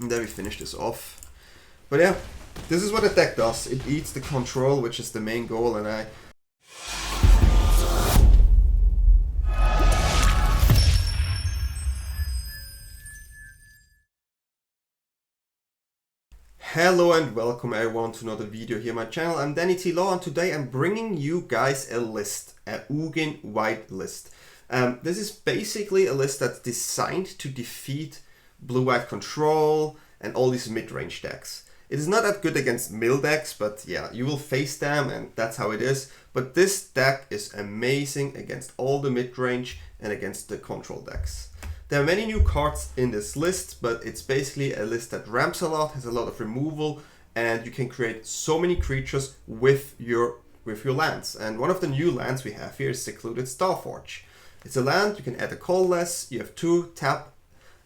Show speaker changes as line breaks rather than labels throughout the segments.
And then we finish this off. But yeah, this is what the deck does. It eats the control, which is the main goal, and I... Hello and welcome everyone to another video here on my channel. I'm DanyTLaw, and today I'm bringing you guys a list, a Ugin white list. This is basically a list that's designed to defeat blue-white control and all these mid-range decks. It is not that good against mill decks, but yeah, you will face them and that's how it is. But this deck is amazing against all the mid-range and against the control decks. There are many new cards in this list, but it's basically a list that ramps a lot, has a lot of removal, and you can create so many creatures with your lands. And one of the new lands we have here is Secluded STARFORGE. It's a land, you can add a colorless, you have 2 tap,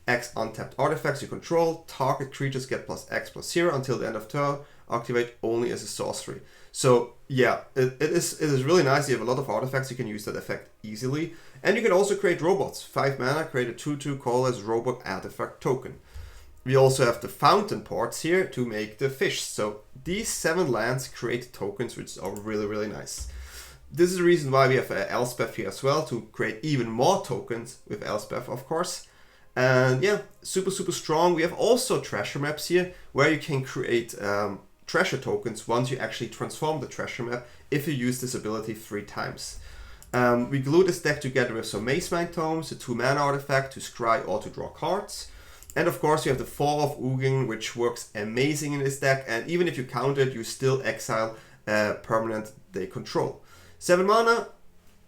X untapped artifacts you control, target creatures get +X/+0 until the end of turn, activate only as a sorcery. So yeah, it is really nice. You have a lot of artifacts, you can use that effect easily. And you can also create robots. 5 mana, create a 2/2 colorless robot artifact token. We also have the fountain ports here to make the fish. So these 7 lands create tokens, which are really nice. This is the reason why we have Elspeth here as well, to create even more tokens with Elspeth, of course. And yeah, super strong. We have also treasure maps here, where you can create treasure tokens once you actually transform the treasure map, if you use this ability 3 times. We glue this deck together with some Mazemind Tomes, a 2 mana artifact to scry or to draw cards. And of course you have the 4 of Ugin, which works amazing in this deck, and even if you count it, you still exile a permanent they control. 7 mana,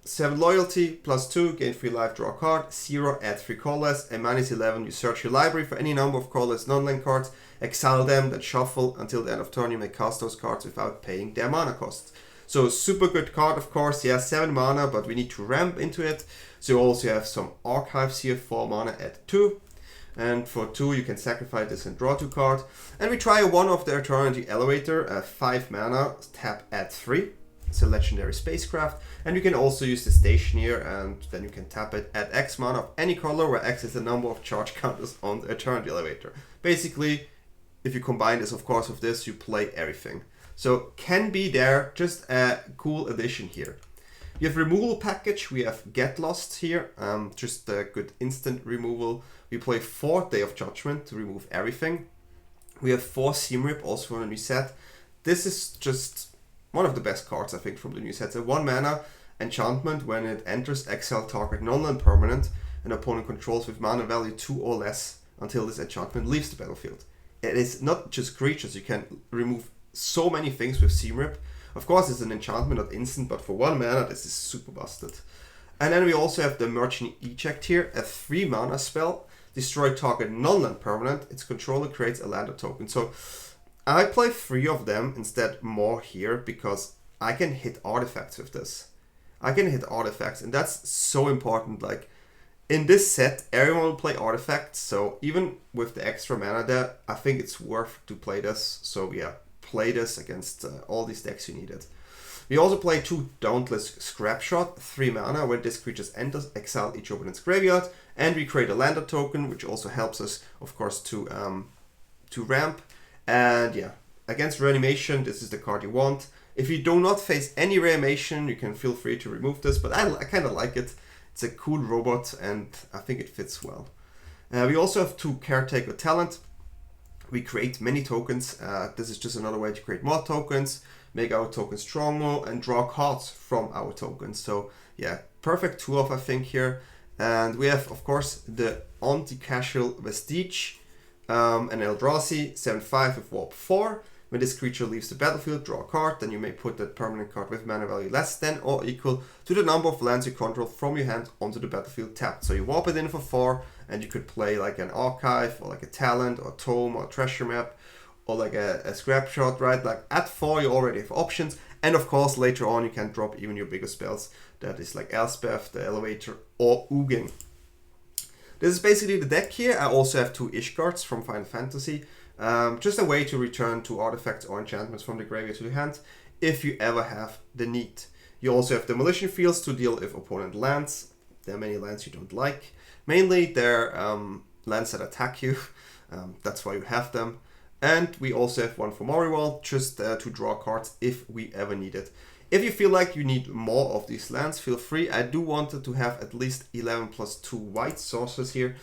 7 loyalty, +2, gain 3 life, draw a card, 0, add 3 colorless, and -11, you search your library for any number of colorless non-land cards, exile them, then shuffle until the end of turn. You may cast those cards without paying their mana cost. So super good card, of course. Yeah, 7 mana, but we need to ramp into it. So you also have some archives here, 4 mana at 2. And for 2 you can sacrifice this and draw 2 cards. And we try one of the Eternity Elevator, 5 mana, tap at 3. It's a legendary spacecraft, and you can also use the station here, and then you can tap it at X mana of any color, where X is the number of charge counters on the Eternity Elevator. Basically, if you combine this, of course, with this, you play everything. So can be there, just a cool addition here. You have removal package. We have Get Lost here, just a good instant removal. We play 4 Day of Judgment to remove everything. We have 4 Seam Rip, also from a new set. This is just one of the best cards, I think, from the new set. It's a 1 mana enchantment. When it enters, exile target non-land permanent an opponent controls with mana value 2 or less until this enchantment leaves the battlefield. It is not just creatures, you can remove so many things with Seam Rip. Of course, it's an enchantment, not instant, but for 1 mana, this is super busted. And then we also have the Merchant Eject here, a 3 mana spell. Destroy target non-land permanent. Its controller creates a land or token. So I play 3 of them instead more here, because I can hit artifacts with this. I can hit artifacts, and that's so important. Like, in this set, everyone will play artifacts, so even with the extra mana there, I think it's worth to play this. So yeah, play this against all these decks you need it. We also play 2 Dauntless Scrapshot, 3 mana. When this creature enters, exile each opponent's graveyard, and we create a lander token, which also helps us, of course, to ramp. And yeah, against reanimation, this is the card you want. If you do not face any reanimation, you can feel free to remove this, but I kind of like it. It's a cool robot, and I think it fits well. We also have 2 Caretaker Talent. We create many tokens. This is just another way to create more tokens, make our tokens stronger, and draw cards from our tokens. So yeah, perfect 2 of, I think, here. And we have, of course, the Anticausal Vestige, an Eldrazi, 7/5 with Warp 4. When this creature leaves the battlefield, draw a card, then you may put that permanent card with mana value less than or equal to the number of lands you control from your hand onto the battlefield tapped. So you warp it in for 4, and you could play like an archive, or like a talent, or tome, or treasure map, or like a scrap shot, right? Like at 4 you already have options, and of course later on you can drop even your bigger spells. That is like Elspeth, the Elevator, or Ugin. This is basically the deck here. I also have 2 Ishgards from Final Fantasy. Just a way to return 2 artifacts or enchantments from the graveyard to the hand if you ever have the need. You also have Demolition Fields to deal with opponent lands. There are many lands you don't like. Mainly they're lands that attack you. That's why you have them. And we also have one for Moriwald, just to draw cards if we ever need it. If you feel like you need more of these lands, feel free. I do want to have at least 11 plus 2 white sources here,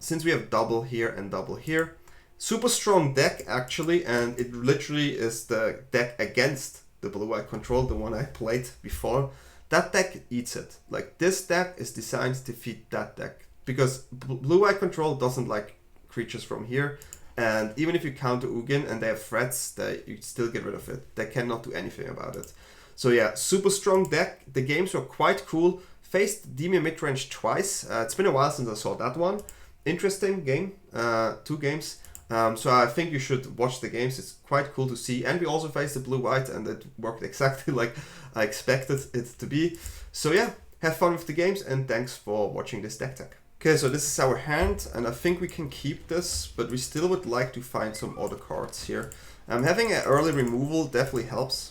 since we have double here and double here. Super strong deck actually, and it literally is the deck against the blue-white control, the one I played before. That deck eats it. Like, this deck is designed to defeat that deck, because blue-white control doesn't like creatures from here. And even if you counter Ugin and they have threats, you still get rid of it. They cannot do anything about it. So yeah, super strong deck. The games were quite cool. Faced Demir midrange twice. It's been a while since I saw that one. Interesting game. 2 games. So I think you should watch the games. It's quite cool to see. And we also faced the blue-white, and it worked exactly like I expected it to be. So yeah, have fun with the games, and thanks for watching this deck tech. Okay, so this is our hand, and I think we can keep this, but we still would like to find some other cards here. Having an early removal definitely helps.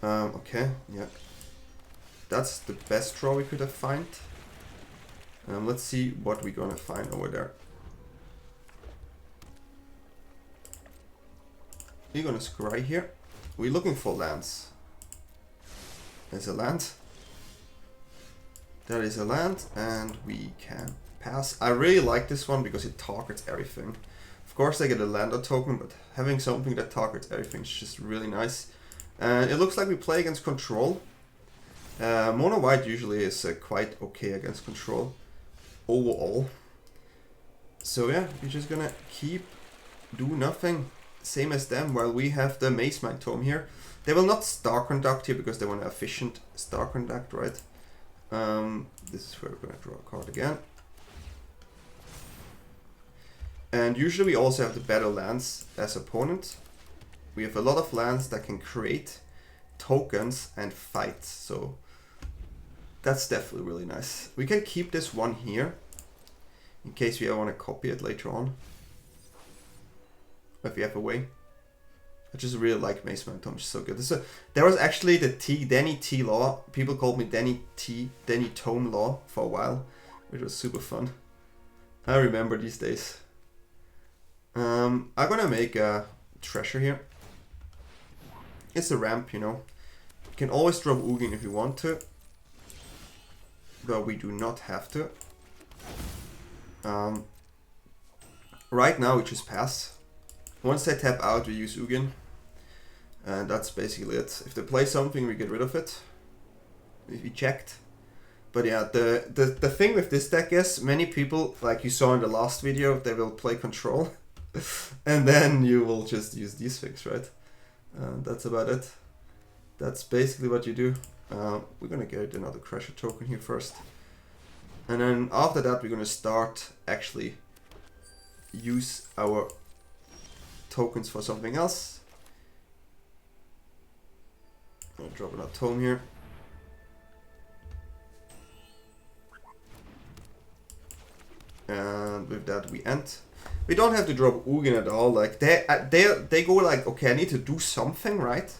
Okay, yeah. That's the best draw we could have found. Let's see what we're gonna find over there. We're gonna scry here. We're looking for lands. There's a land. There is a land, and we can pass. I really like this one because it targets everything. Of course I get a lander token, but having something that targets everything is just really nice. And it looks like we play against control. Mono white usually is quite okay against control overall. So yeah, we're just gonna do nothing, same as them, while we have the Mazemind Tome here. They will not Star Conduct here because they want an efficient Star Conduct, right? This is where we're gonna draw a card again. And usually we also have the better lands as opponent. We have a lot of lands that can create tokens and fight, so that's definitely really nice. We can keep this one here in case we want to copy it later on, if we have a way. I just really like Mazemind Tome, it's so good. There was actually the DanyTLaw. People called me Dany Tome Law for a while, which was super fun. I remember these days. I'm gonna make a treasure here. It's a ramp, you know. You can always drop Ugin if you want to, but we do not have to. Right now we just pass. Once they tap out, we use Ugin, and that's basically it. If they play something, we get rid of it. We checked. But yeah, the thing with this deck is, many people, like you saw in the last video, they will play control, and then you will just use these things, right? That's about it. That's basically what you do. We're gonna get another Crusher token here first, and then after that we're gonna start actually use our tokens for something else. I'm gonna drop another tome here. And with that we end. We don't have to drop Ugin at all. Like they go like, okay, I need to do something, right?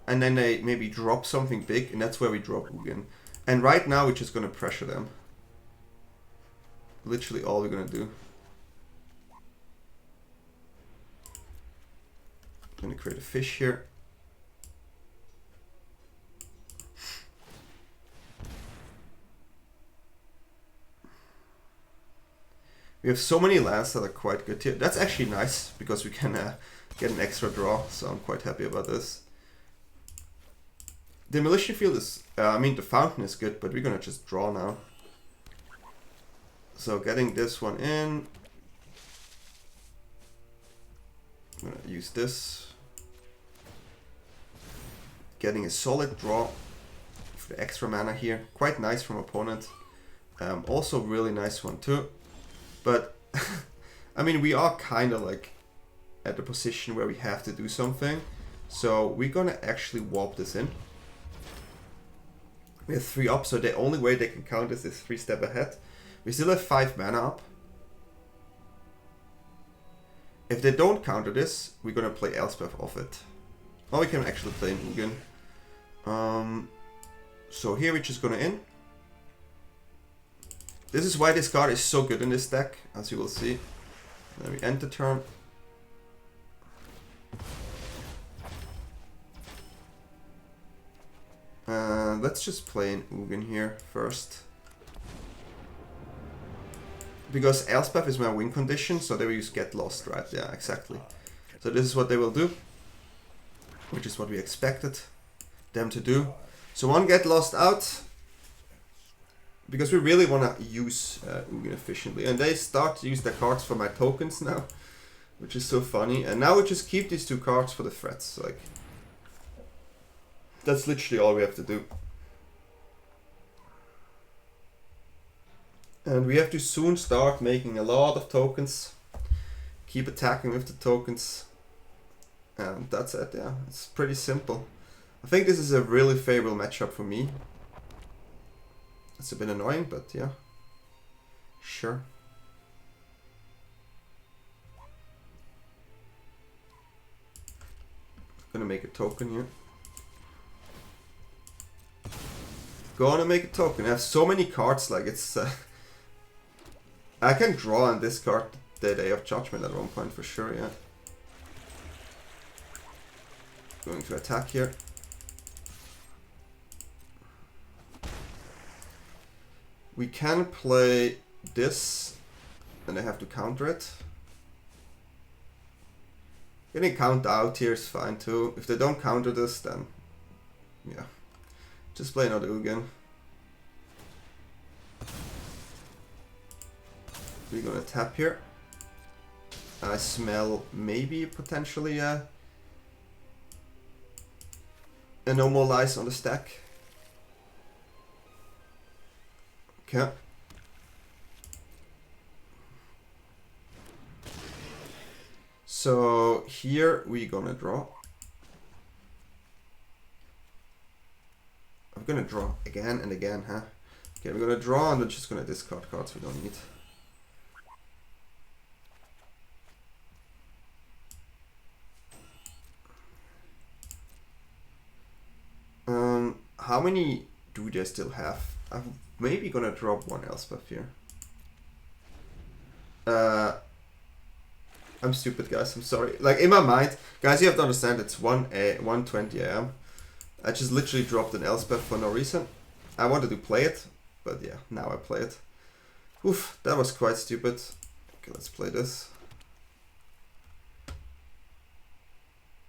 And then they maybe drop something big, and that's where we drop Ugin. And right now we're just gonna pressure them. Literally all we're gonna do. I'm gonna create a fish here. We have so many lands that are quite good here. That's actually nice, because we can get an extra draw, so I'm quite happy about this. Demolition Field is, I mean the Fountain is good, but we're gonna just draw now. So getting this one in. I'm gonna use this. Getting a solid draw for the extra mana here. Quite nice from opponent. Also really nice one too. But, I mean, we are kind of like at the position where we have to do something. So we're gonna actually warp this in. We have 3 up, so the only way they can count this is 3 step ahead. We still have 5 mana up. If they don't counter this, we're gonna play Elspeth off it. Or we can actually play an Ugin. So here we're just gonna in. This is why this card is so good in this deck, as you will see. Then we end the turn. Let's just play an Ugin here first. Because Elspeth is my win condition, so they will use Get Lost, right? Yeah, exactly. So this is what they will do. Which is what we expected them to do. So one Get Lost out. Because we really want to use Ugin efficiently. And they start to use their cards for my tokens now. Which is so funny. And now we just keep these 2 cards for the threats. Like, that's literally all we have to do. And we have to soon start making a lot of tokens. Keep attacking with the tokens. And that's it, yeah. It's pretty simple. I think this is a really favorable matchup for me. It's a bit annoying, but yeah. Sure. Gonna make a token here. Gonna make a token. I have so many cards, like it's... I can draw on this card the Day of Judgment at one point for sure, yeah. Going to attack here. We can play this, and I have to counter it. Getting count out here is fine too. If they don't counter this, then yeah. Just play another Ugin. We're gonna tap here. I smell maybe potentially a No More Lies on the stack. Okay. So here we're gonna draw. I'm gonna draw again and again, huh? Okay, we're gonna draw and we're just gonna discard cards we don't need. How many do they still have? I'm maybe gonna drop one Elspeth here. I'm stupid, guys. I'm sorry. Like in my mind, guys, you have to understand it's 1:20 AM. I just literally dropped an Elspeth for no reason. I wanted to play it, but yeah, now I play it. Oof, that was quite stupid. Okay, let's play this.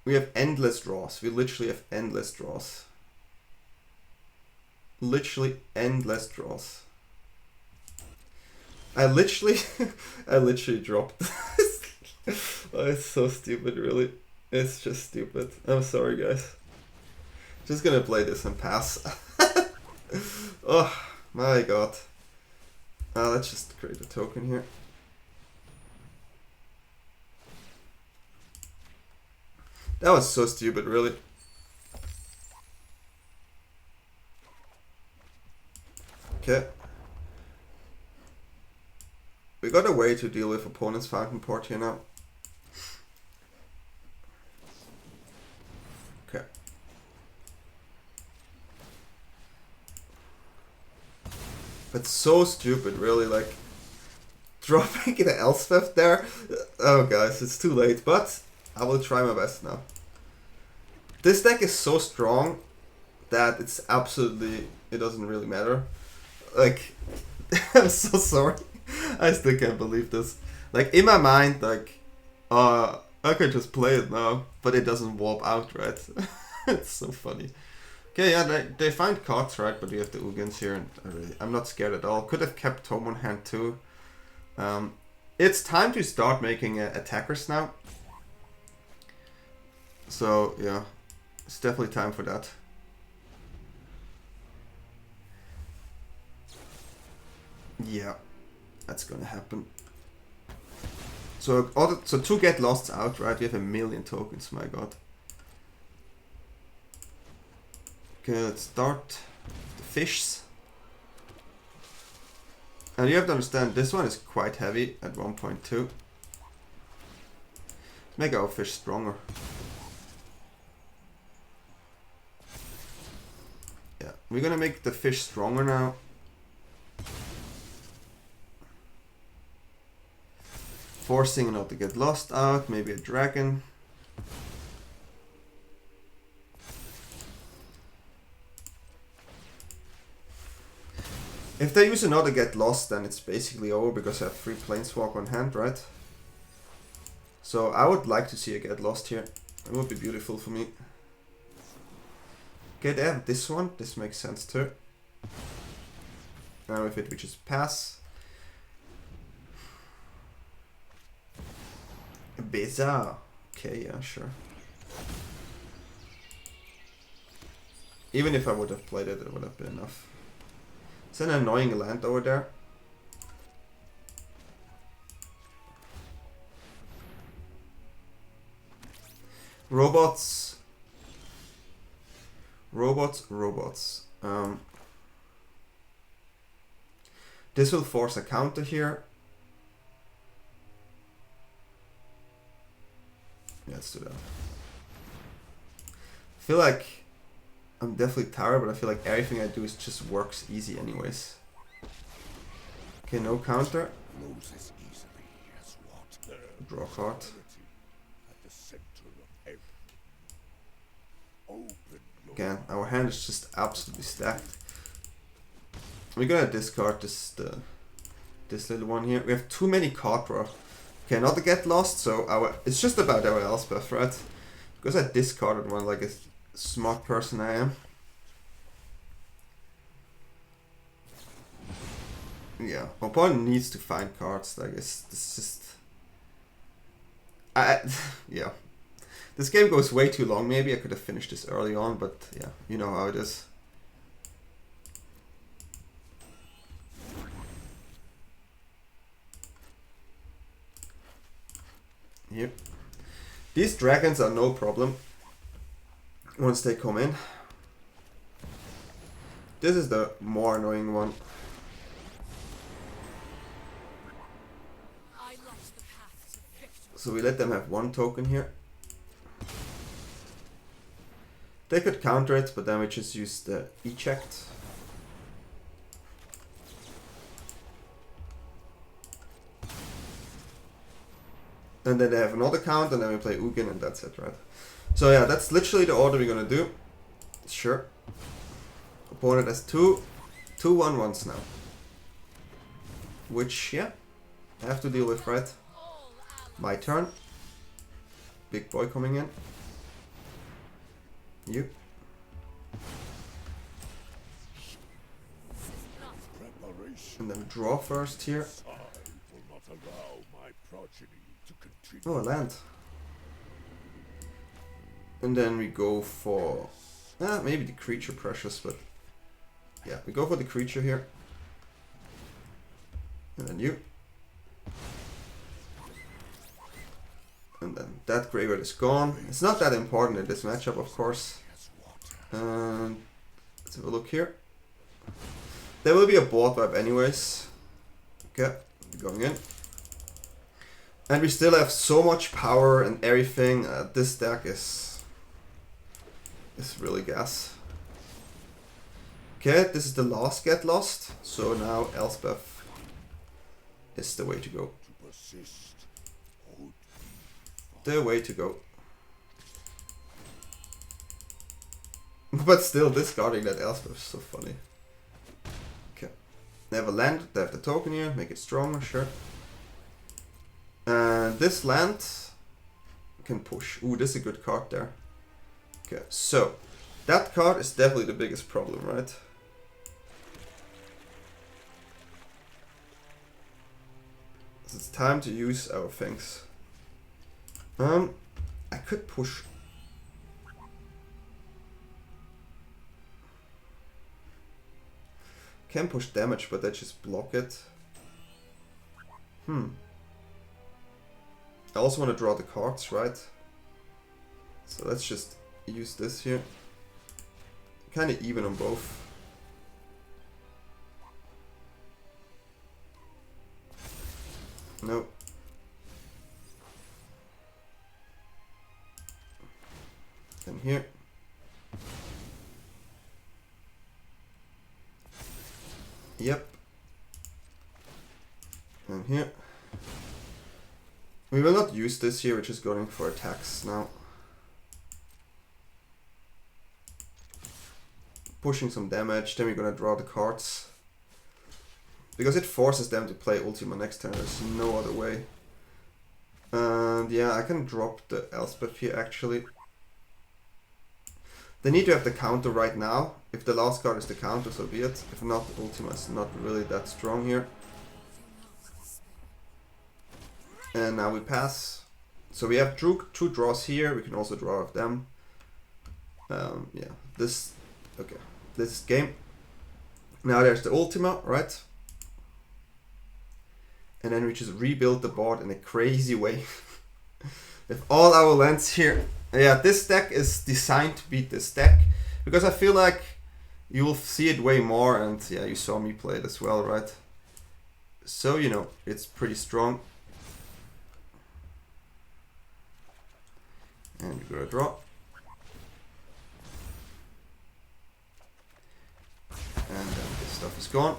We have endless draws. We literally have endless draws. Literally endless draws. I literally dropped this. Oh, it's so stupid, really. It's just stupid. I'm sorry, guys. Just gonna play this and pass. Oh my god. Let's just create a token here. That was so stupid, really. Okay. We got a way to deal with opponent's fountain port here now. Okay. But so stupid, really, like dropping an Elspeth there. Oh guys, it's too late, but I will try my best now. This deck is so strong that it's absolutely, it doesn't really matter. Like, I'm so sorry. I still can't believe this. Like, in my mind, like, I could just play it now, but it doesn't warp out, right? It's so funny. Okay, yeah, they find cards, right? But we have the Ugins here, and I'm not scared at all. Could have kept Tome on hand too. It's time to start making attackers now. So, yeah, it's definitely time for that. Yeah, that's gonna happen. So, to get lost out, right? We have 1,000,000 tokens, my god. Okay, let's start the fishes. And you have to understand, this one is quite heavy at 1.2. Let's make our fish stronger. Yeah, we're gonna make the fish stronger now. Forcing not to get lost out, maybe a dragon. If they use another get lost, then it's basically over because I have 3 planeswalk on hand, right? So I would like to see a get lost here. It would be beautiful for me. Okay, they have this one. This makes sense too. Now with it, we just pass. Bizarre. Okay, yeah, sure. Even if I would have played it, it would have been enough. It's an annoying land over there. Robots. Robots. This will force a counter here. Let's do that. I feel like I'm definitely tired, but I feel like everything I do is just works easy anyways. Okay, no counter. Draw a card. Again, our hand is just absolutely stacked. We're gonna discard this little one here. We have too many card draw. Okay, not to get lost, so it's just about our Elspeth, right? Because I discarded one like a smart person I am. Yeah, my opponent needs to find cards. Like it's just, yeah. This game goes way too long. Maybe I could have finished this early on, but yeah, you know how it is. Yep. These dragons are no problem once they come in. This is the more annoying one. So we let them have 1 token here. They could counter it, but then we just use the eject. And then they have another count, and then we play Ugin, and that's it, right? So yeah, that's literally the order we're gonna do. Sure. Opponent has 2 1/1s now. Which, yeah, I have to deal with, right? My turn. Big boy coming in. You. And then draw first here. Oh, a land. And then we go for... maybe the creature precious, but... Yeah, we go for the creature here. And then you. And then that graveyard is gone. It's not that important in this matchup, of course. And let's have a look here. There will be a board wipe anyways. Okay, going in. And we still have so much power and everything. This deck is really gas. Okay, this is the last get lost. So now Elspeth is the way to go. The way to go. But still, discarding that Elspeth is so funny. Okay. They have a land, they have the token here, make it stronger, sure. And this land can push. Ooh, this is a good card there. Okay, so that card is definitely the biggest problem, right? So it's time to use our things. I could push. Can push damage, but I just block it. I also want to draw the cards, right? So let's just use this here. Kind of even on both. Nope. Then here. Yep. And here. We will not use this here, we're just going for attacks now. Pushing some damage, then we're gonna draw the cards. Because it forces them to play Ultima next turn, there's no other way. And yeah, I can drop the Elspeth here actually. They need to have the counter right now. If the last card is the counter, so be it. If not, Ultima is not really that strong here. And now we pass. So we have two draws here. We can also draw of them. Yeah, this game. Now there's the Ultima, right? And then we just rebuild the board in a crazy way. With all our lands here. Yeah, this deck is designed to beat this deck. Because I feel like you'll see it way more. And yeah, you saw me play it as well, right? So, you know, it's pretty strong. And we're gonna draw. And then this stuff is gone.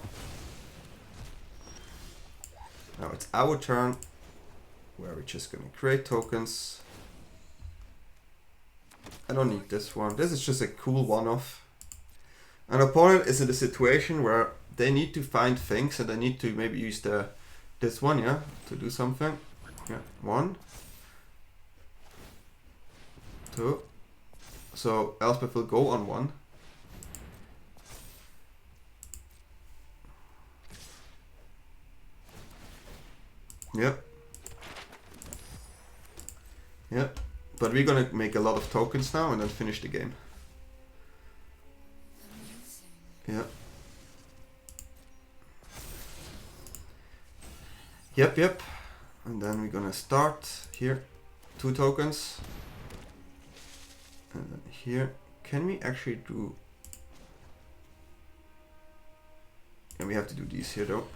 Now it's our turn, where we're just gonna create tokens. I don't need this one. This is just a cool one-off. An opponent is in a situation where they need to find things and they need to maybe use this one, yeah, to do something. Yeah, 1, 2. So Elspeth will go on 1. Yep. Yep. But we're gonna make a lot of tokens now and then finish the game. Yep. Yep. And then we're gonna start here. 2 tokens. And then here. Can we actually do... And we have to do these here though.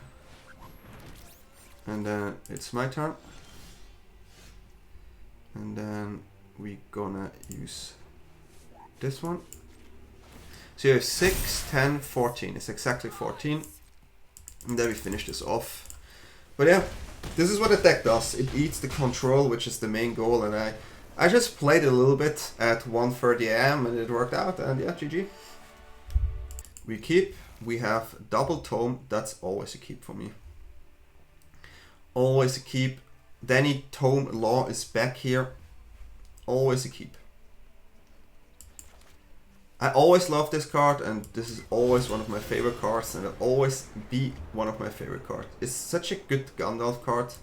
And then it's my turn. And then we're gonna use this one. So you have 6, 10, 14. It's exactly 14. And then we finish this off. But yeah, this is what the deck does. It eats the control, which is the main goal. And I just played it a little bit at 1:30 AM and it worked out. And yeah, GG. We keep. We have double tome. That's always a keep for me. Always a keep. DanyTLaw is back here. Always a keep. I always love this card and this is always one of my favorite cards and it'll always be one of my favorite cards. It's such a good Gandalf card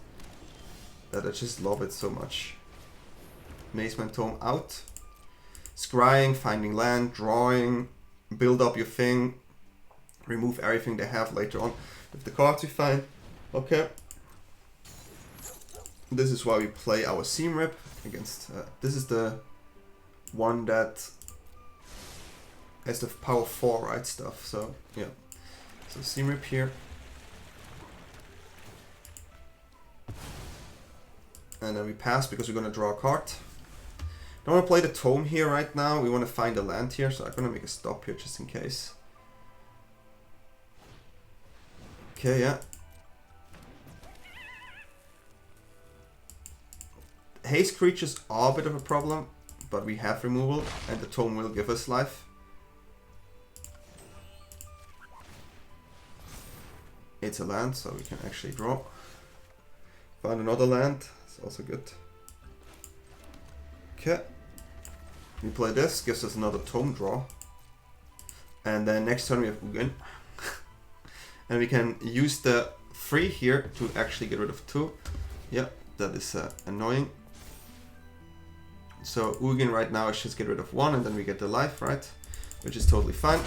that I just love it so much. Mazemind Tome out. Scrying, finding land, drawing, build up your thing, remove everything they have later on with the cards you find. Okay. This is why we play our Seam Rip against... this is the one that has the power 4, right, stuff. So, yeah. So Seam Rip here. And then we pass because we're going to draw a card. Don't want to play the Tome here right now. We want to find a land here. So I'm going to make a stop here just in case. Okay, yeah. Haste creatures are a bit of a problem, but we have removal and the Tome will give us life. It's a land, so we can actually draw. Find another land, it's also good. Okay. We play this, gives us another Tome draw. And then next turn we have Ugin. And we can use the 3 here to actually get rid of 2. Yeah, that is annoying. So Ugin right now is just get rid of 1 and then we get the life, right? Which is totally fine.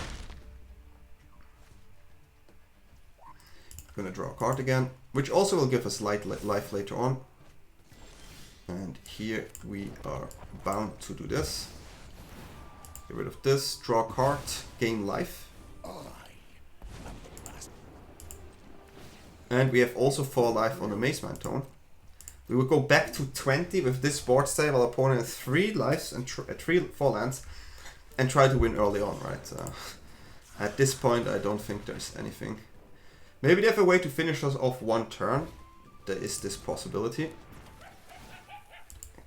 Gonna draw a card again, which also will give us life later on. And here we are bound to do this. Get rid of this, draw a card, gain life. And we have also 4 life on the Mazemind Tome. We will go back to 20 with this board style while opponent has 3 lives and 4 lands and try to win early on, right? At this point I don't think there's anything. Maybe they have a way to finish us off 1 turn. There is this possibility.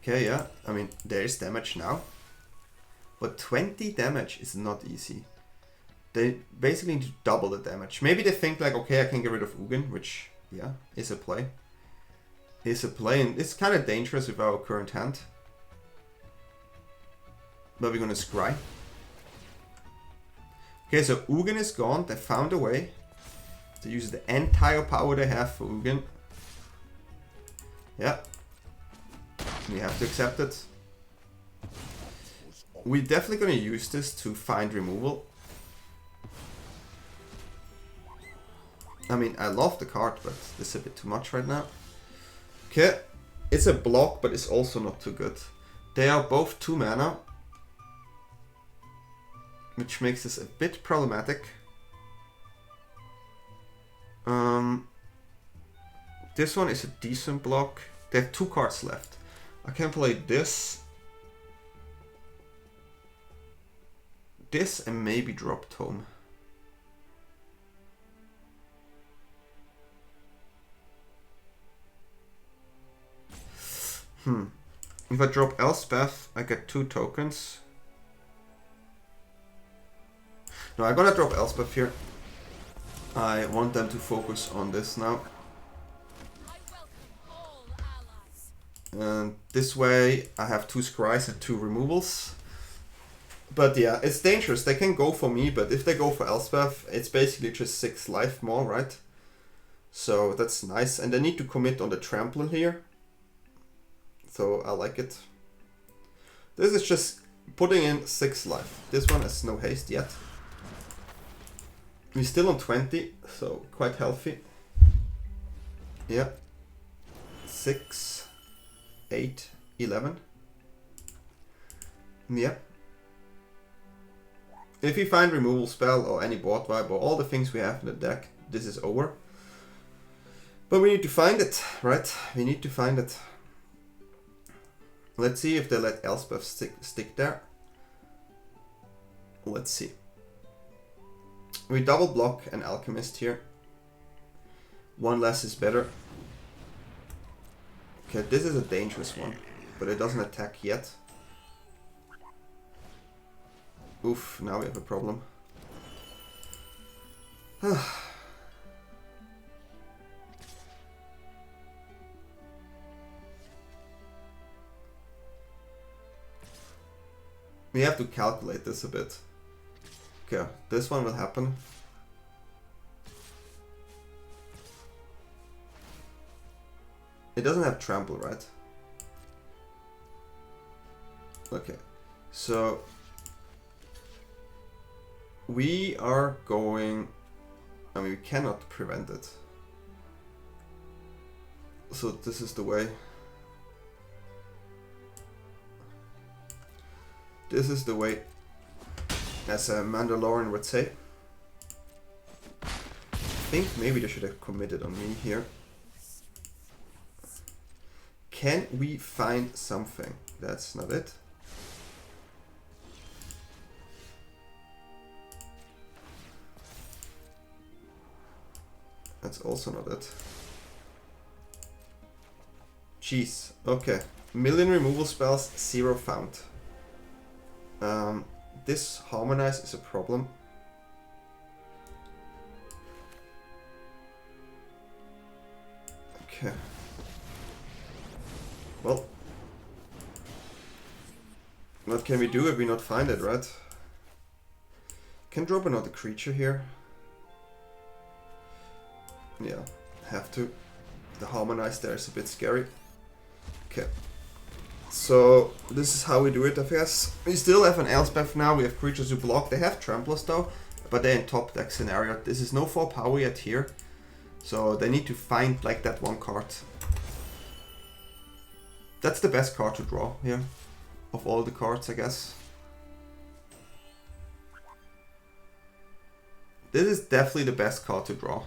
Okay, yeah, I mean, there is damage now. But 20 damage is not easy. They basically need to double the damage. Maybe they think like, okay, I can get rid of Ugin, which, yeah, is a play. Is a play, and it's kind of dangerous with our current hand. But we're gonna scry. Okay, so Ugin is gone. They found a way to use the entire power they have for Ugin. Yeah. We have to accept it. We're definitely gonna use this to find removal. I mean, I love the card, but this is a bit too much right now. Okay, it's a block, but it's also not too good. They are both 2 mana, which makes this a bit problematic. This one is a decent block. They have 2 cards left. I can play this. This and maybe drop Tome. If I drop Elspeth, I get 2 tokens. No, I'm gonna drop Elspeth here. I want them to focus on this now. And this way I have 2 scries and 2 removals. But yeah, it's dangerous. They can go for me, but if they go for Elspeth, it's basically just 6 life more, right? So that's nice. And they need to commit on the trample here. So I like it. This is just putting in 6 life. This one has no haste yet. We're still on 20, so quite healthy. Yeah. 6, 8, 11. Yeah. If we find removal spell or any board wipe or all the things we have in the deck, this is over. But we need to find it, right? We need to find it. Let's see if they let Elspeth stick there. Let's see. We double block an Alchemist here. 1 less is better. Okay, this is a dangerous one, but it doesn't attack yet. Oof, now we have a problem. We have to calculate this a bit. Okay, this one will happen. It doesn't have trample, right? Okay, so we are going... I mean, we cannot prevent it. So this is the way. This is the way, as a Mandalorian would say. I think maybe they should have committed on me here. Can we find something? That's not it. That's also not it. Jeez, okay. 1,000,000 removal spells, 0 found. This harmonize is a problem. Okay. Well, what can we do if we not find it, right? Can drop another creature here. Yeah, have to. The harmonize there is a bit scary. Okay. So this is how we do it, I guess. We still have an Elspeth now. We have creatures who block. They have tramplers though, but they're in top deck scenario. This is no 4 power yet here, so they need to find like that 1 card. That's the best card to draw here, of all the cards, I guess. This is definitely the best card to draw.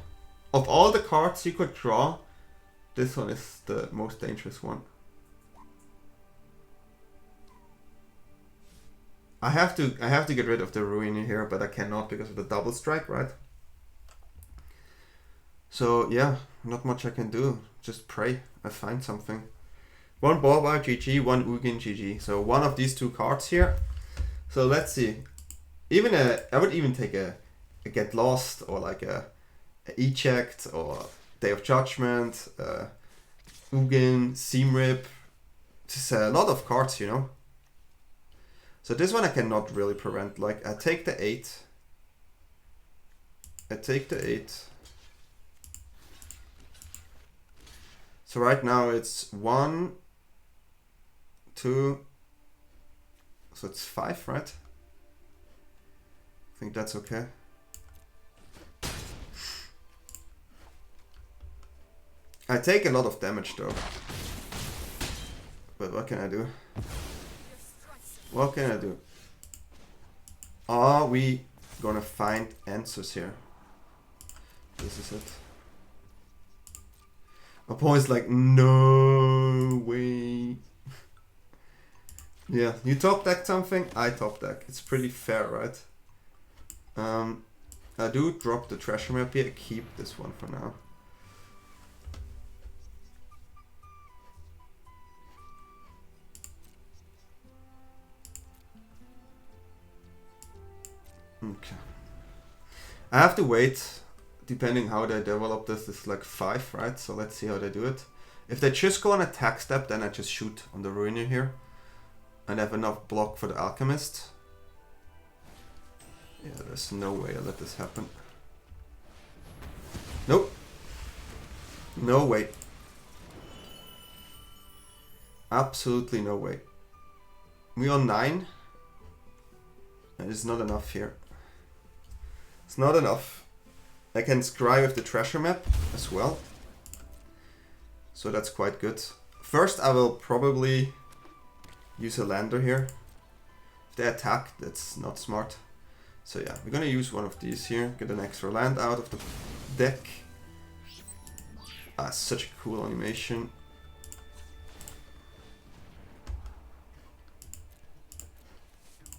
Of all the cards you could draw, this one is the most dangerous one. I have to get rid of the Ruin here, but I cannot because of the double strike, right? So yeah, not much I can do. Just pray I find something. One Ballbar GG, one Ugin GG. So one of these two cards here. So let's see. Even I would even take a Get Lost or like a Eject or Day of Judgment, Ugin, Seamrip. Just a lot of cards, you know. So this one I cannot really prevent. Like I take the 8. I take the 8. So right now it's 1, 2, so it's 5, right? I think that's okay. I take a lot of damage though. But what can I do? What can I do? Are we gonna find answers here? This is it. My point is like, no way. Yeah, you top deck something, I top deck. It's pretty fair, right? I do drop the treasure map here, keep this one for now. Okay. I have to wait, depending how they develop this. It's like 5, right? So let's see how they do it. If they just go on attack step, then I just shoot on the Ruiner here. And have enough block for the Alchemist. Yeah, there's no way I let this happen. Nope. No way. Absolutely no way. We on 9. And it's not enough here. It's not enough. I can scry with the treasure map as well. So that's quite good. First I will probably use a lander here. If they attack, that's not smart. So yeah, we're gonna use one of these here. Get an extra land out of the deck. Ah, such a cool animation.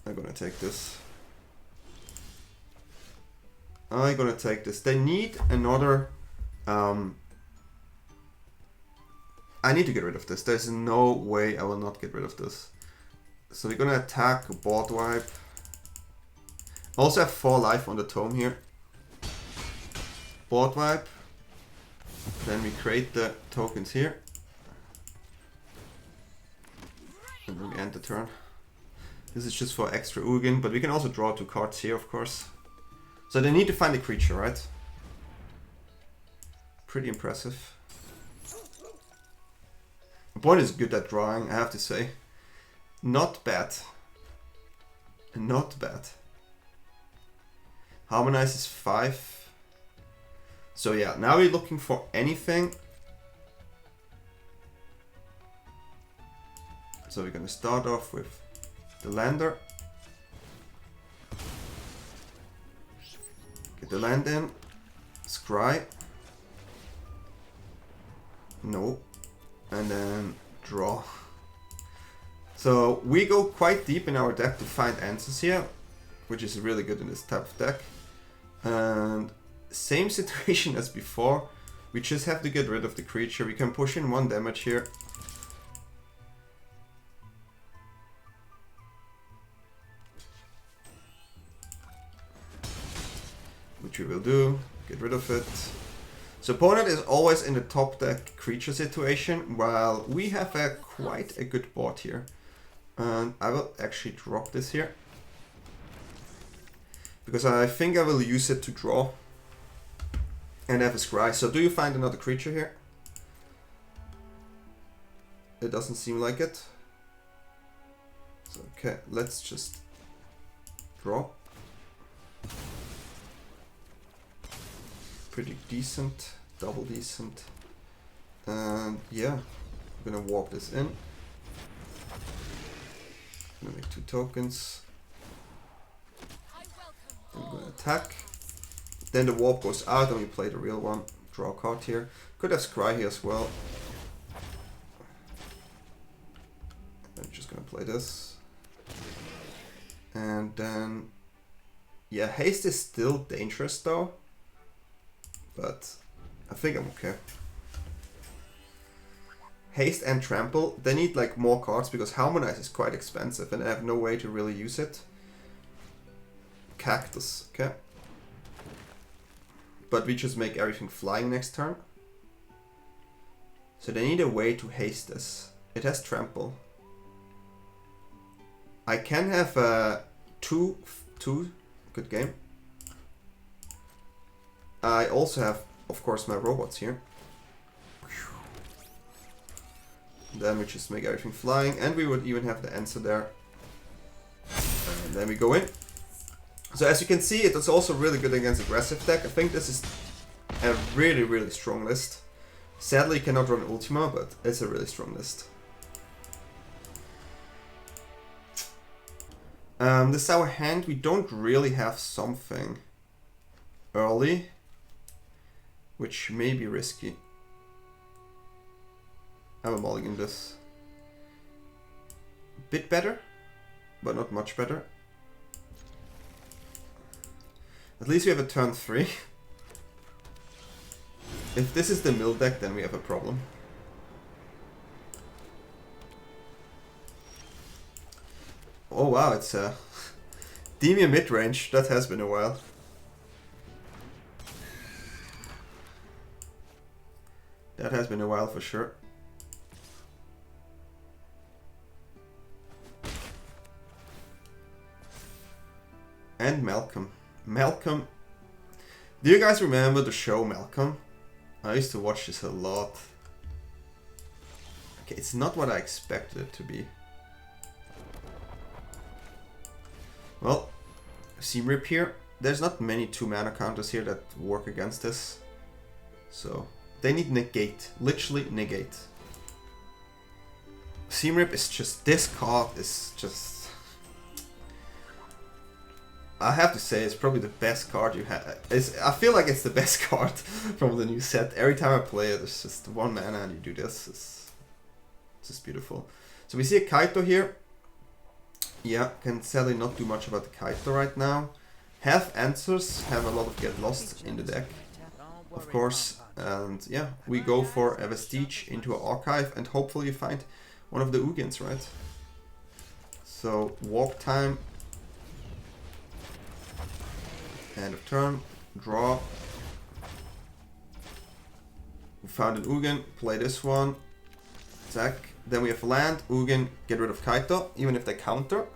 I'm gonna take this. I'm gonna take this. They need another... I need to get rid of this. There's no way I will not get rid of this. So we're gonna attack, board wipe. Also have 4 life on the tome here. Board wipe. Then we create the tokens here. And then we end the turn. This is just for extra Ugin, but we can also draw 2 cards here, of course. So they need to find a creature, right? Pretty impressive. The point is good at drawing, I have to say. Not bad. Not bad. Harmonize is 5. So yeah, now we're looking for anything. So we're gonna start off with the lander. Get the land in. Scry. No. And then draw. So we go quite deep in our deck to find answers here, which is really good in this type of deck. And same situation as before. We just have to get rid of the creature. We can push in 1 damage here. Which we will do. Get rid of it. So opponent is always in the top deck creature situation, while we have quite a good board here. And I will actually drop this here. Because I think I will use it to draw. And have a scry. So do you find another creature here? It doesn't seem like it. So okay, let's just draw. Pretty decent, double decent. And yeah, I'm gonna warp this in. I'm gonna make 2 tokens. I'm gonna attack. Then the warp goes out and we play the real one. Draw a card here. Could have scry here as well. I'm just gonna play this. And then, yeah, haste is still dangerous though. But I think I'm okay. haste and trample, they need like more cards because Harmonize is quite expensive and I have no way to really use it. Cactus, okay. But we just make everything flying next turn. So they need a way to haste this. It has trample. I can have two, good game. I also have, of course, my robots here. Then we just make everything flying, and we would even have the answer there. And then we go in. So as you can see, it is also really good against aggressive deck. I think this is a really, really strong list. Sadly, you cannot run Ultima, but it's a really strong list. This is our hand. We don't really have something early, which may be risky. I'm mulligan this. Bit better, but not much better. At least we have a turn 3. If this is the mill deck, then we have a problem. Oh wow, it's a Demir mid-range. That has been a while. That has been a while for sure. And Malcolm. Malcolm. Do you guys remember the show Malcolm? I used to watch this a lot. Okay, it's not what I expected it to be. Well, Seam Rip here. There's not many 2-mana counters here that work against this. So, they need negate. Literally negate. Seam Rip is just... This card is just... I have to say, it's probably the best card you have. I feel like it's the best card from the new set. Every time I play it, it's just 1 mana and you do this. It's just beautiful. So we see a Kaito here. Yeah, can sadly not do much about the Kaito right now. Have answers, have a lot of Get Lost in the deck, of course. And yeah, we go for a Vestige into an archive and hopefully find one of the Ugins, right? So, walk time. End of turn, draw. We found an Ugin, play this one, attack. Then we have land, Ugin, get rid of Kaito, even if they counter.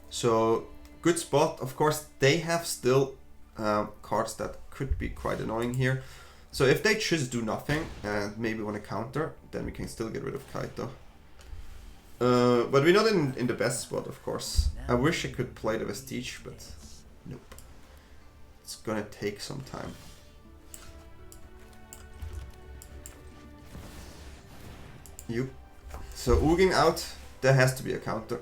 So, good spot. Of course, they have still cards that could be quite annoying here. So if they just do nothing and maybe want to counter, then we can still get rid of Kaito. But we're not in the best spot, of course. I wish I could play the Vestige, but nope. It's gonna take some time. Yep. So Ugin out, there has to be a counter.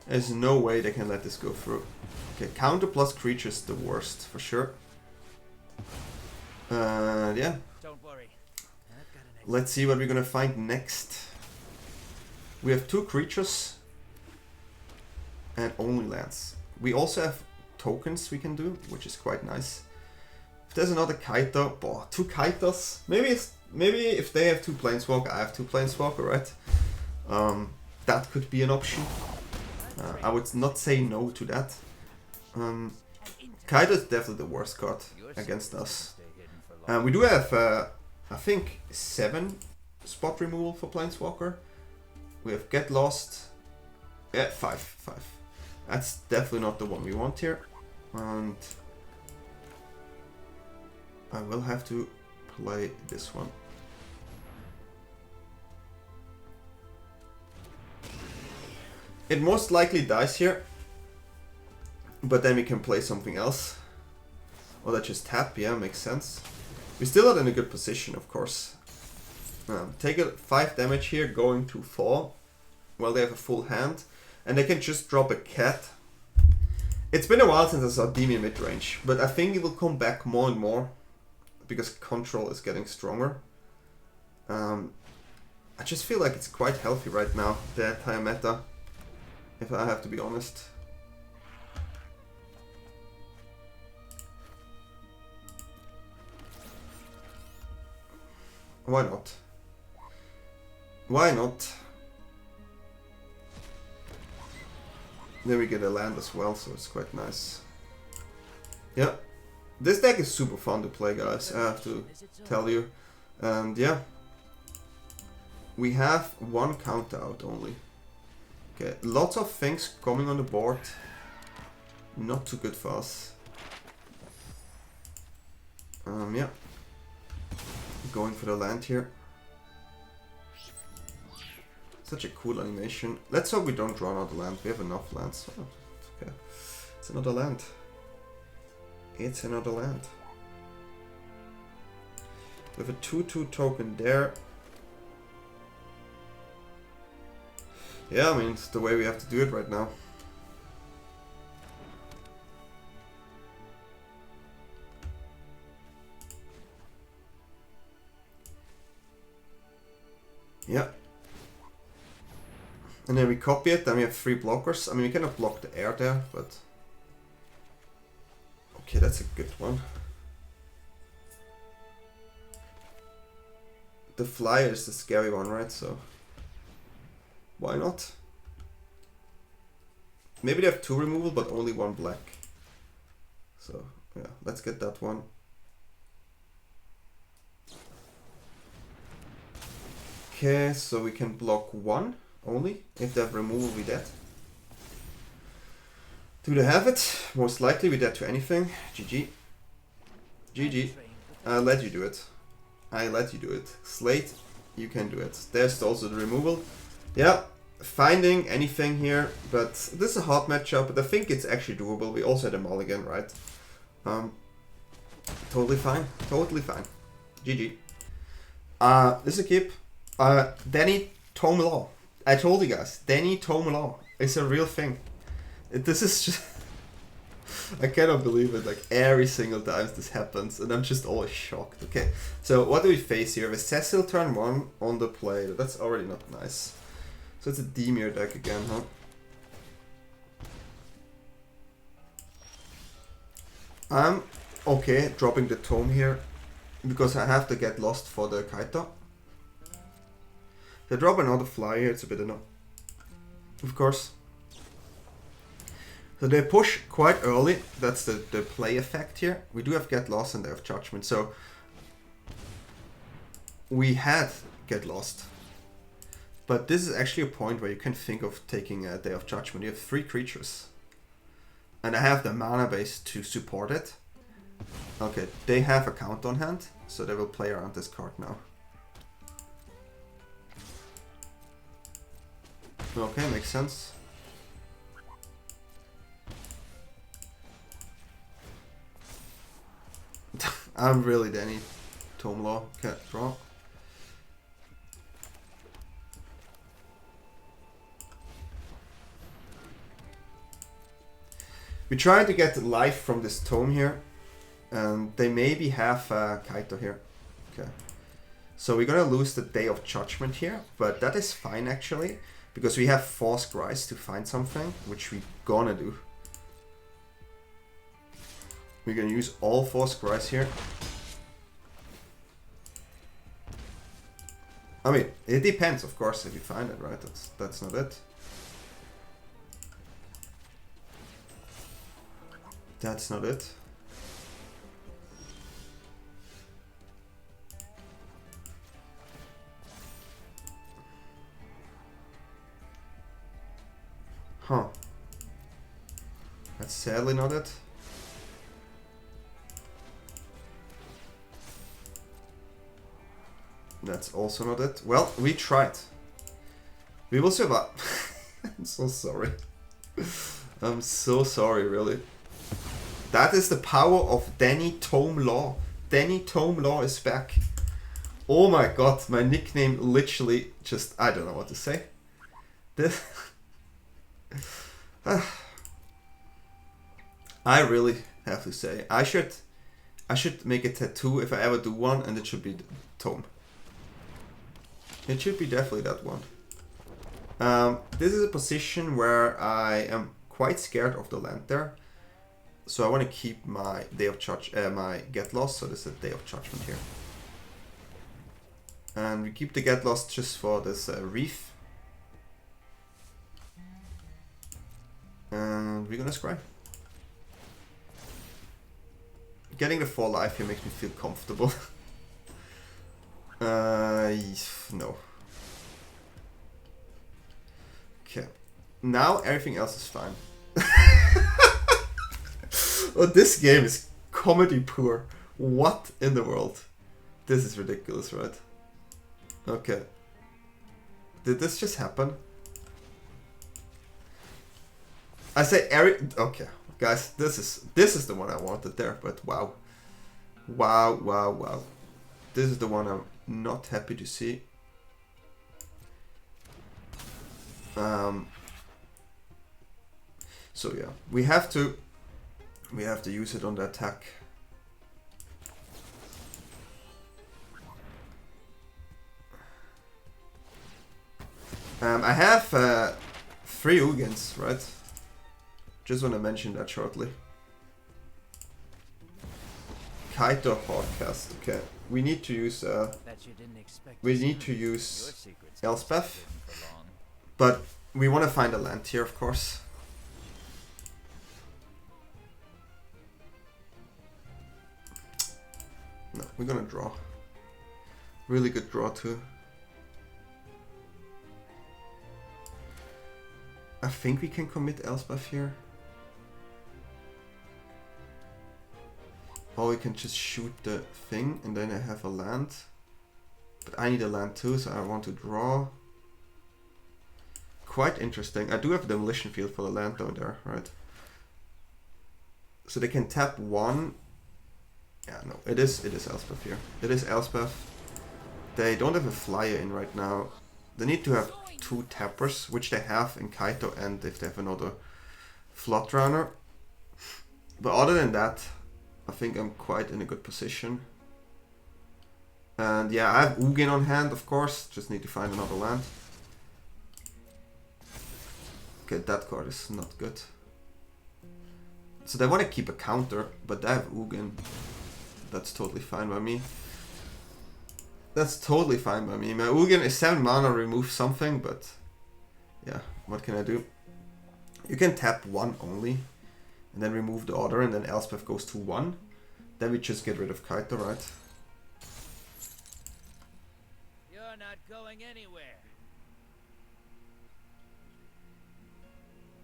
There's no way they can let this go through. Okay, counter plus creature is the worst for sure. Yeah.
Don't worry.
Let's see what we're gonna find next. We have 2 creatures and only lands. We also have tokens we can do, which is quite nice. If there's another Kaito, 2 Kaitos. Maybe if they have 2 Planeswalker, I have 2 Planeswalker, right? That could be an option. I would not say no to that. Kaito is definitely the worst card against us. We do have, I think, 7 spot removal for Planeswalker. We have Get Lost. Yeah, 5. That's definitely not the one we want here. And I will have to play this one. It most likely dies here. But then we can play something else. Or that just tap, yeah, makes sense. We're still not in a good position, of course. Take a 5 damage here, going to 4. Well, they have a full hand. And they can just drop a cat. It's been a while since I saw Demir mid-range, but I think it will come back more and more. Because control is getting stronger. I just feel like it's quite healthy right now, the entire meta. If I have to be honest. Why not? Why not? Then we get a land as well, so it's quite nice. Yeah. This deck is super fun to play, guys, I have to tell you. And yeah. We have one counter out only. Okay, lots of things coming on the board. Not too good for us. Yeah. Going for the land here. Such a cool animation. Let's hope we don't run out of land. We have enough lands. Oh, okay. It's another land. It's another land. With a 2/2 token there. Yeah, I mean, it's the way we have to do it right now. Yeah. And then we copy it, then we have 3 blockers. I mean, we cannot block the air there, but... Okay, that's a good one. The flyer is the scary one, right? So... Why not? Maybe they have 2 removal, but only 1 black. So, yeah, let's get that one. Okay, so we can block 1 only. If they have removal, we dead. Do they have it? Most likely we dead to anything. GG. GG. I'll let you do it. I let you do it. Slate, you can do it. There's also the removal. Yeah, finding anything here, but this is a hard matchup, but I think it's actually doable. We also had a mulligan, right? Totally fine. Totally fine. GG. This is a keep. DanyTLaw. I told you guys, DanyTLaw is a real thing. This is just... I cannot believe it, like every single time this happens, and I'm just always shocked. Okay, so what do we face here? With Cecil turn 1 on the play. That's already not nice. So it's a Demir deck again, huh? I'm okay dropping the Tome here, because I have to get lost for the Kaita. They drop another fly here, it's a bit annoying. Of course. So they push quite early, that's the play effect here. We do have Get Lost and they have Judgment, so we had Get Lost. But this is actually a point where you can think of taking a Day of Judgment. You have 3 creatures. And I have the mana base to support it. Okay, they have a count on hand, so they will play around this card now. Okay, makes sense. I'm really DanyTLaw. Can't draw. We try to get life from this Tome here, and they maybe have Kaito here. Okay, so we're gonna lose the Day of Judgment here, but that is fine actually, because we have Force Rise to find something, which we gonna do. We're gonna use all Force Rise here. I mean, it depends, of course, if you find it, right? That's not it. That's not it. Huh. That's sadly not it. That's also not it. Well, we tried. We will survive. I'm so sorry. I'm so sorry, really. That is the power of DanyTLaw. DanyTLaw is back. Oh my god, my nickname literally just... I don't know what to say. This... I really have to say, I should make a tattoo if I ever do one, and it should be Tome. It should be definitely that one. This is a position where I am quite scared of the land there. So I want to keep my Day of my Get Lost, so this is a Day of Judgment here. And we keep the Get Lost just for this Reef. And we're gonna scry. Getting the 4 life here makes me feel comfortable. No. Okay. Now everything else is fine. Oh, this game is comedy poor. What in the world? This is ridiculous, right? Okay. Did this just happen? I say okay, guys, this is the one I wanted there, but wow. Wow. This is the one I'm not happy to see. So yeah, we have to use it on the attack. I have 3 Ugins, right? Just want to mention that shortly. Kaito Hardcast. Okay, we need to use Elspeth, but we want to find a land here, of course. No, we're gonna draw. Really good draw too. I think we can commit Elspeth here. Or we can just shoot the thing and then I have a land. But I need a land too, so I want to draw. Quite interesting. I do have a demolition field for the land down there, right? So they can tap 1. Yeah, no, it is Elspeth here. It is Elspeth. They don't have a flyer in right now. They need to have 2 tappers, which they have in Kaito and if they have another Flood Runner. But other than that, I think I'm quite in a good position. And yeah, I have Ugin on hand, of course. Just need to find another land. Okay, that card is not good. So they want to keep a counter, but they have Ugin. That's totally fine by me. That's totally fine by me. My Ugin is 7 mana, remove something, but yeah, what can I do? You can tap 1 only, and then remove the other, and then Elspeth goes to 1. Then we just get rid of Kaito, right?
You're not going anywhere.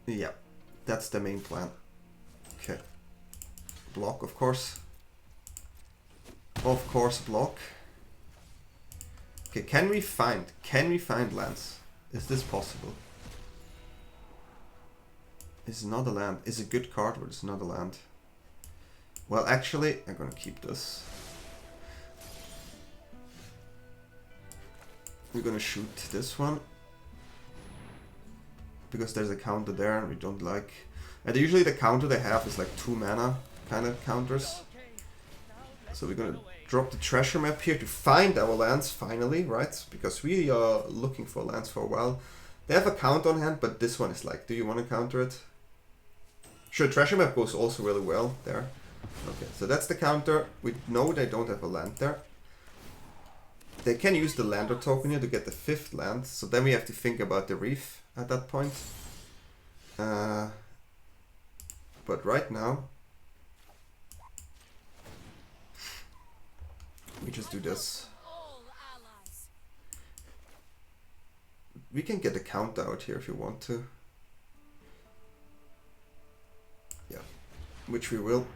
Yeah, that's the main plan. Okay. Block, of course. Of course, block. Okay, can we find lands? Is this possible? It's not a land. It's a good card, but it's not a land. Well, actually, I'm gonna keep this. We're gonna shoot this one. Because there's a counter there and we don't like... And usually the counter they have is like 2 mana kind of counters. So we're gonna drop the treasure map here to find our lands finally, right? Because we are looking for lands for a while. They have a count on hand, but this one is like, do you want to counter it? Sure, treasure map goes also really well there. Okay, so that's the counter. We know they don't have a land there. They can use the lander token here to get the 5th land, so then we have to think about the reef at that point. But right now, we just do this. We can get a count out here if you want to. Yeah, which we will.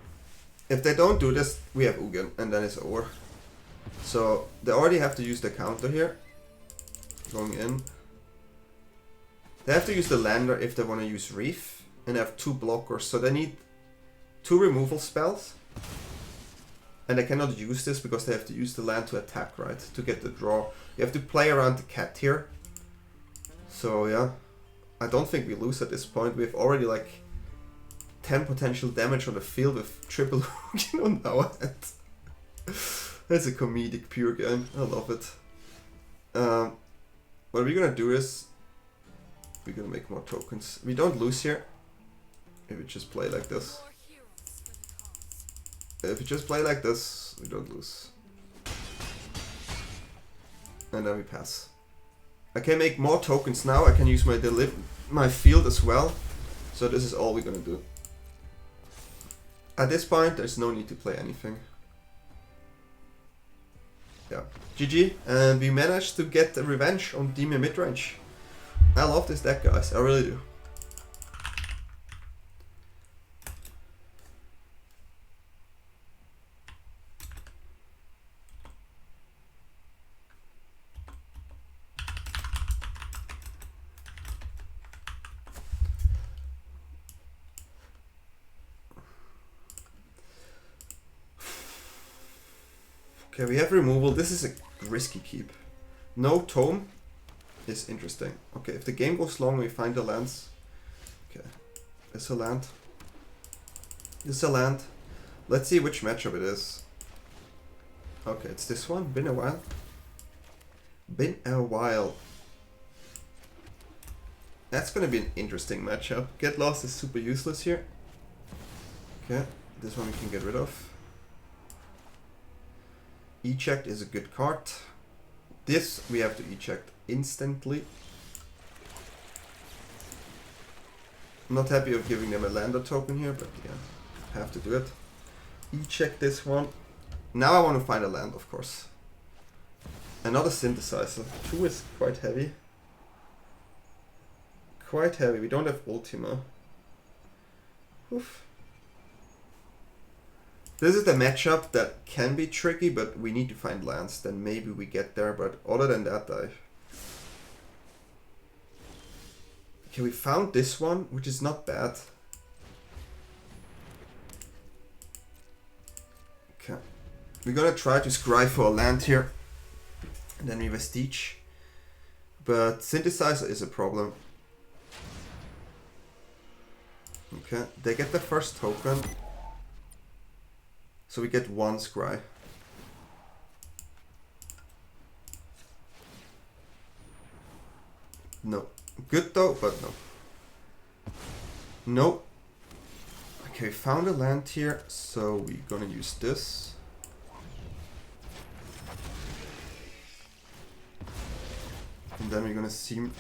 If they don't do this, we have Ugin, and then it's over. So they already have to use the counter here. Going in. They have to use the lander if they want to use Reef. And they have 2 blockers, so they need 2 removal spells. And they cannot use this because they have to use the land to attack, right? To get the draw. You have to play around the cat here. So yeah. I don't think we lose at this point. We have already like 10 potential damage on the field with triple Ugin on our hand. That's a comedic pure game. I love it. What we're gonna do is we're gonna make more tokens. We don't lose here if we just play like this. If we just play like this, we don't lose. And then we pass. I can make more tokens now. I can use my field as well. So this is all we're gonna do. At this point, there's no need to play anything. Yeah, GG, and we managed to get the revenge on Demir midrange. I love this deck, guys. I really do. Okay, we have removal. This is a risky keep. No tome is interesting. Okay, if the game goes long, we find the lands. Okay, there's a land. There's a land. Let's see which matchup it is. Okay, it's this one. Been a while. Been a while. That's gonna be an interesting matchup. Get Lost is super useless here. Okay, this one we can get rid of. Eject is a good card. This we have to eject instantly. I'm not happy of giving them a lander token here, but yeah, have to do it. Eject this one. Now I want to find a land, of course. Another Synthesizer. 2 is quite heavy. Quite heavy. We don't have Ultima. Oof. This is the matchup that can be tricky, but we need to find lands. Then maybe we get there, but other than that, Okay, we found this one, which is not bad. Okay. We're gonna try to scry for a land here. And then we Vestige. But Synthesizer is a problem. Okay, they get the first token. So we get 1 scry. No. Good though, but no. No. Okay, we found a land here, so we're gonna use this. And then we're gonna seam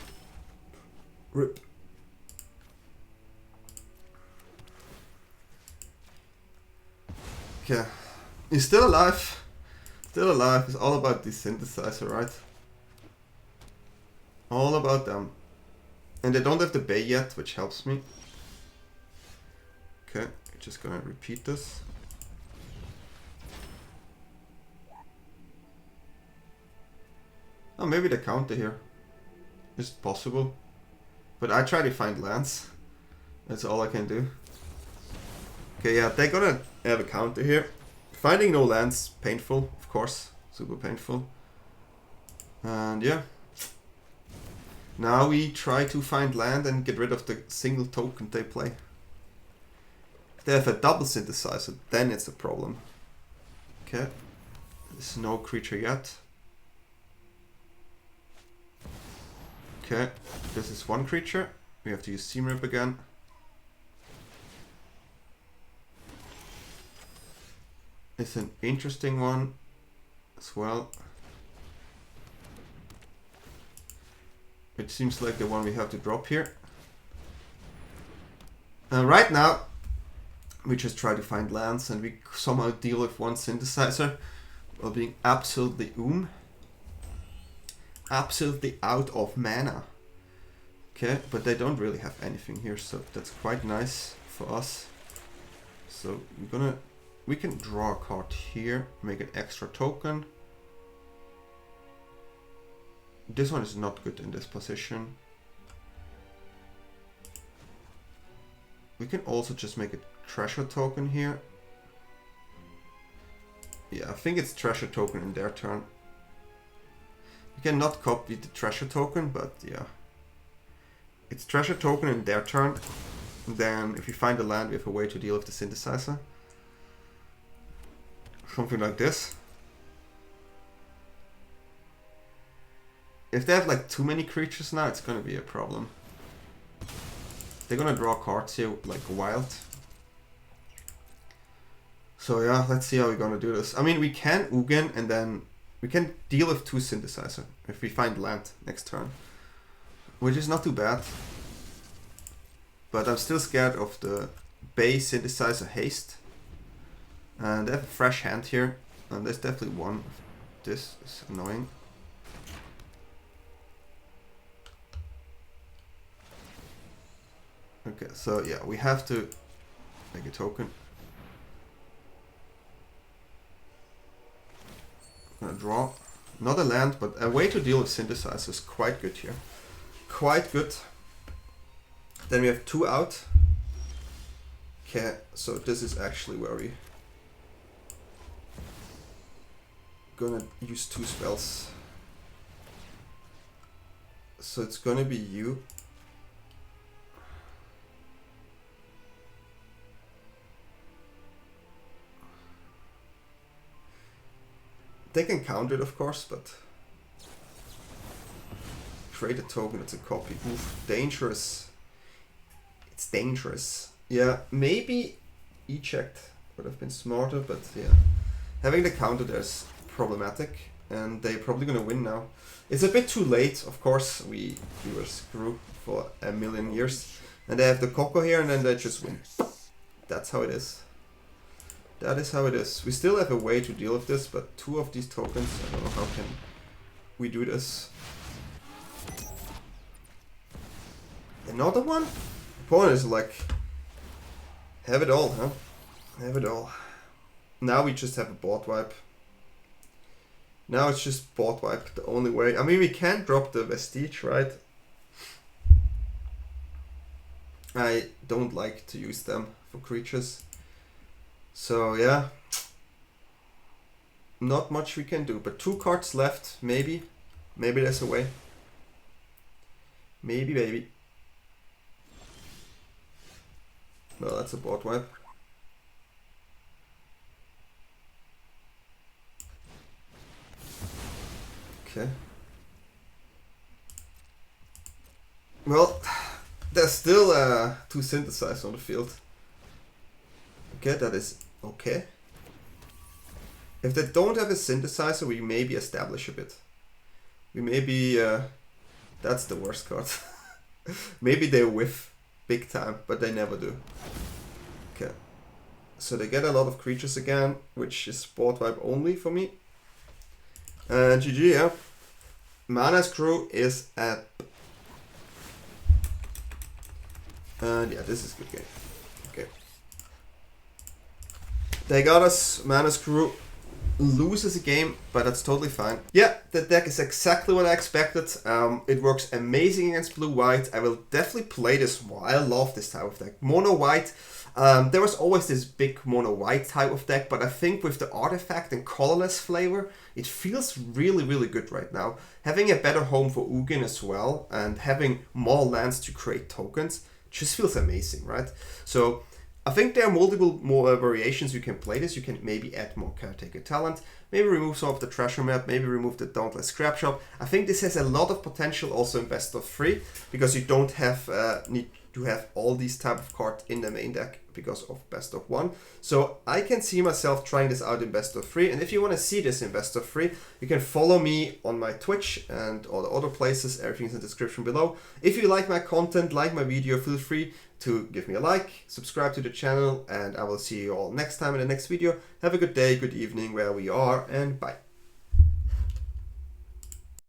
rip. Okay, he's still alive. Still alive. It's all about the Synthesizer, right? All about them. And they don't have the Bay yet, which helps me. Okay, just gonna repeat this. Oh, maybe the counter here. Is possible. But I try to find lands. That's all I can do. Okay, yeah, they're gonna have a counter here. Finding no lands, painful, of course. Super painful. And yeah. Now we try to find land and get rid of the single token they play. If they have a double Synthesizer, then it's a problem. Okay. There's no creature yet. Okay, this is 1 creature. We have to use Seam Rip again. It's an interesting one as well. It seems like the one we have to drop here. Right now, we just try to find lands and we somehow deal with 1 Synthesizer while being absolutely absolutely out of mana. Okay, but they don't really have anything here, so that's quite nice for us. So we can draw a card here, make an extra token. This one is not good in this position. We can also just make a treasure token here. Yeah, I think it's treasure token in their turn. You cannot copy the treasure token, but yeah. It's treasure token in their turn. Then if we find a land, we have a way to deal with the Synthesizer. Something like this. If they have like too many creatures now, it's gonna be a problem. They're gonna draw cards here like wild. So yeah, let's see how we're gonna do this. I mean, we can Ugin and then We can deal with 2 Synthesizer if we find land next turn, which is not too bad. But I'm still scared of the base Synthesizer haste. And they have a fresh hand here, and there's definitely one. This is annoying. Okay, so yeah, we have to make a token. I'm gonna draw. Not a land, but a way to deal with Synthesizer is quite good here. Quite good. Then we have 2 out. Okay, so this is actually where we gonna use 2 spells. So it's gonna be you. They can counter it, of course, but create a token, it's a copy. Oof, dangerous. It's dangerous. Yeah, maybe eject would have been smarter, but yeah. Having the counter there is problematic, and they're probably gonna win now. It's a bit too late, of course. We were screwed for a million years. And they have the Coco here, and then they just win. That's how it is. That is how it is. We still have a way to deal with this, but 2 of these tokens, I don't know how can we do this. Another one? Opponent is like, have it all, huh? Have it all. Now we just have a board wipe. Now it's just board wipe, the only way. I mean, we can drop the Vestige, right? I don't like to use them for creatures. So yeah, not much we can do, but 2 cards left, maybe. Maybe there's a way. Maybe, maybe. Well, that's a board wipe. Okay. Well, there's still 2 Synthesizers on the field. Okay, that is okay. If they don't have a Synthesizer, we maybe establish a bit. We maybe... that's the worst card. Maybe they whiff big time, but they never do. Okay. So they get a lot of creatures again, which is board wipe only for me. And GG, yeah. Mana Screw is at... And yeah, this is a good game. Okay. They got us. Mana Screw loses a game, but that's totally fine. Yeah, the deck is exactly what I expected. It works amazing against blue-white. I will definitely play this more. I love this type of deck. Mono-white. There was always this big mono-white type of deck, but I think with the artifact and colorless flavor, it feels really, really good right now. Having a better home for Ugin as well, and having more lands to create tokens, just feels amazing, right? So I think there are multiple more variations you can play this. You can maybe add more caretaker talent, maybe remove some of the treasure map, maybe remove the Dauntless Scrap Shop. I think this has a lot of potential also in best of 3, because you don't have need to have all these type of cards in the main deck because of best of 1. So I can see myself trying this out in best of 3, and if you want to see this in best of 3, you can follow me on my Twitch and all the other places. Everything's in the description below. If you like my content, like my video, feel free to give me a like, subscribe to the channel, and I will see you all next time in the next video. Have a good day, good evening, where we are, and bye.